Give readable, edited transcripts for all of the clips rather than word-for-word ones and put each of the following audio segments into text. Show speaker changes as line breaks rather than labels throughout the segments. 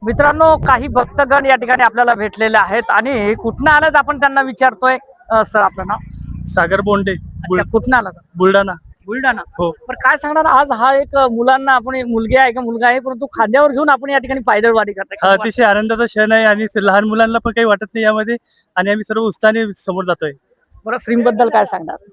मित्रांनो, काही भक्तगण या ठिकाणी आपल्याला भेटलेले आहेत आणि कुठनं आलेत आपण त्यांना विचारतोय. सर, आपलं नाव?
सागर बोंडे,
अच्छा, कुठनं आला?
बुलढाणा.
बुलढाणा.
हो.
पण काय सांगणार आज हा एक मुलांना आपण मुलगी आहे का मुलगा आहे परंतु खांद्यावर घेऊन आपण या ठिकाणी पायदळ वारी करताय.
हा अतिशय आनंदाचा क्षण आहे आणि लहान मुलांना पण काही वाटत नाही यामध्ये आणि आम्ही सर्व उत्साहाने समोर जातोय.
बरं, श्रीमबद्दल काय सांगणार?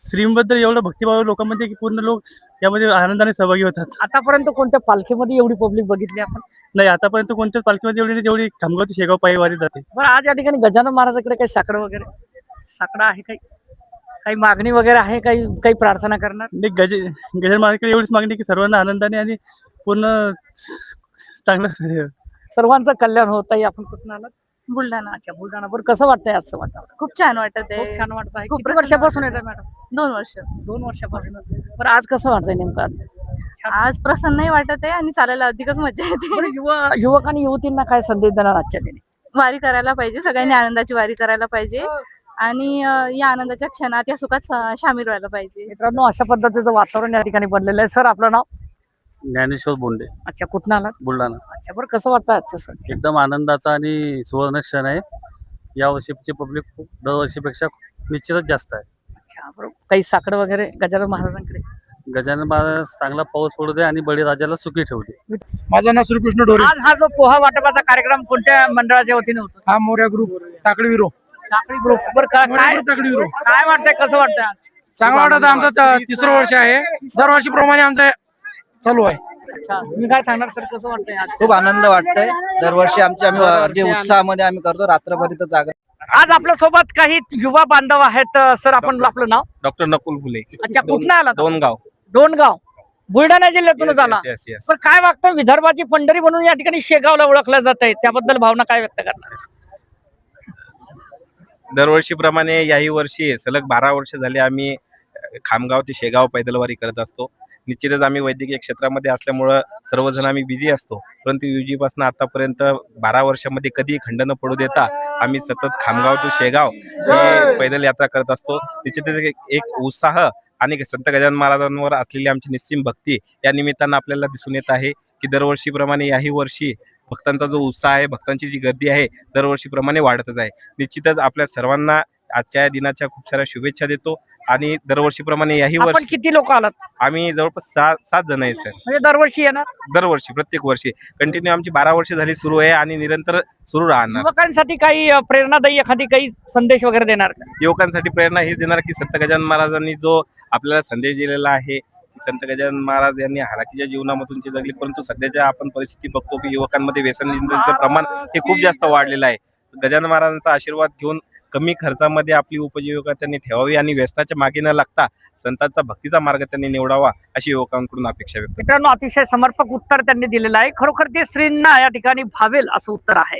श्रीमबद्दल एवढं भक्तिभाव लोकांमध्ये की पूर्ण लोक यामध्ये आनंदाने सहभागी होतात.
आतापर्यंत कोणत्या पालखीमध्ये एवढी पब्लिक बघितली आपण?
नाही, आतापर्यंत कोणत्याच पालखीमध्ये एवढी नाही जेवढी खामगावची शेगाव पायी वारी जाते.
बरं, आज या ठिकाणी गजानन महाराजांकडे काही साकडं वगैरे साकडा आहे, काही मागणी वगैरे आहे, काही प्रार्थना करणार?
गजानन महाराजकडे एवढीच मागणी आहे की सर्वांना आनंदाने आणि पूर्ण चांगलं
सर्वांचं कल्याण होत आहे. आपण कुठून आलात?
बुलढाणा.
अच्छा, बुलढाणा. बरं, कसं वाटतंय आजचं वातावरण?
खूप छान वाटत आहे.
खूप छान वाटत आहे.
खूप
किती वर्षापासून येत आहे मॅडम?
2 वर्ष.
2 वर्षापासून. बरं, आज कसं वाटतंय नेमकं?
आज प्रसन्नही वाटत आहे आणि चालायला अधिकच मजा येते.
बरं, युवक आणि युवतींना काय संदेश देणार आजच्या दिनी?
वारी करायला पाहिजे, सगळ्यांनी आनंदाची वारी करायला पाहिजे आणि या आनंदाच्या क्षणात या सुखात सामील व्हायला पाहिजे.
मित्रांनो, अशा पद्धतीचं वातावरण या ठिकाणी बनलेलं आहे. सर, आपलं नाव?
ज्ञानेश्वर बोंडे,
अच्छा, कुठून आलात?
बुलढाणा.
अच्छा, बरं, कसं वाटतं आजचं सण?
एकदम आनंदाचा आणि सुवर्ण क्षण आहे. या वर्षीची पब्लिक दरवर्षीपेक्षा निश्चितच जास्त आहे.
अच्छा, बरं, काही साकडं वगैरे गजानन महाराजांकडे?
गजानन महाराज चांगला पाऊस पडू दे आणि बळीराजाला सुखी ठेवू दे.
माझं नाव श्रीकृष्ण ढोरे.
आज हा जो पोहा वाटपाचा कार्यक्रम कोणत्या मंडळाच्या वतीने होतो?
हा मोर्या ग्रुप टाकळी विरो.
टाकळी ग्रुप. बरं,
मोर्या ग्रुप टाकळी विरो.
काय वाटतंय, कसं वाटतंय आज?
चांगला वाटत आहे. आमचं 3रं वर्ष आहे. दरवर्षीप्रमाणे आमचं चालू आहे.
अच्छा, तुम्ही काय सांगणार सर, कसं वाटतंय आज?
खूप आनंद वाटतंय. दरवर्षी आम्ही अगदी उत्साहामध्ये आम्ही करतो, रात्रभर जागा.
आज आपल्या सोबत काही युवा बांधव आहेत. सर, आपण आपलं नाव?
डॉक्टर नकुल फुले.
अच्छा, कुठनं आला?
दोनगाव.
दोनगाव, बुलढाणा जिल्ह्यातूनच आला. पण काय वाटतं, विदर्भाची पंढरी म्हणून या ठिकाणी शेगावला ओळखलं जात आहे, त्याबद्दल भावना काय व्यक्त करणार?
दरवर्षीप्रमाणे याही वर्षी सलग 12 वर्ष झाले आम्ही खामगाव ते शेगाव पैदलवारी करत असतो. निश्चितच आम्ही वैद्यकीय क्षेत्रामध्ये असल्यामुळं सर्वजण आम्ही बिझी असतो, परंतु UG पासून आतापर्यंत 12 वर्षामध्ये कधी खंड न पडू देता आम्ही सतत खामगाव ते शेगाव ही पैदल यात्रा करत असतो. निश्चितच एक उत्साह आणि संत गजानन महाराजांवर असलेली आमची निस्सीम भक्ती या निमित्तानं आपल्याला दिसून येत आहे की दरवर्षीप्रमाणे याही वर्षी भक्तांचा जो उत्साह आहे, भक्तांची जी गर्दी आहे, दरवर्षीप्रमाणे वाढतच आहे. निश्चितच आपल्या सर्वांना आजच्या या दिनाच्या खूप साऱ्या शुभेच्छा देतो आणि दरवर्षीप्रमाणे याही
आपण
वर्षी
किती लोक आलात?
आम्ही जवळपास 7 जण आहे सर.
म्हणजे दरवर्षी येणार?
दरवर्षी प्रत्येक वर्षी कंटिन्यू आमची 12 वर्ष झाली सुरू आहे आणि निरंतर सुरू राहणार.
युवकांसाठी काही प्रेरणादायी एखादी काही संदेश वगैरे देणार का?
युवकांसाठी प्रेरणा हीच देणार की संत गजानन महाराजांनी जो आपल्याला संदेश दिलेला आहे, संत गजानन महाराज यांनी हालाकीच्या जीवनामधून ते जगले, परंतु सध्याच्या आपण परिस्थिती बघतो की युवकांमध्ये व्यसनचिंतनाचं प्रमाण हे खूप जास्त वाढलेलं आहे. गजानन महाराजांचा आशीर्वाद घेऊन कमी खर्चामध्ये आपली उपजीविका त्यांनी ठेवावी आणि व्यसनाच्या मागे न लागता संतांचा भक्तीचा मार्ग त्यांनी निवडावा अशी युवकांकडून अपेक्षा व्यक्त.
मित्रांनो, अतिशय समर्पक उत्तर त्यांनी दिलेलं आहे. खरोखर ते श्रींना या ठिकाणी भावेल असं उत्तर आहे.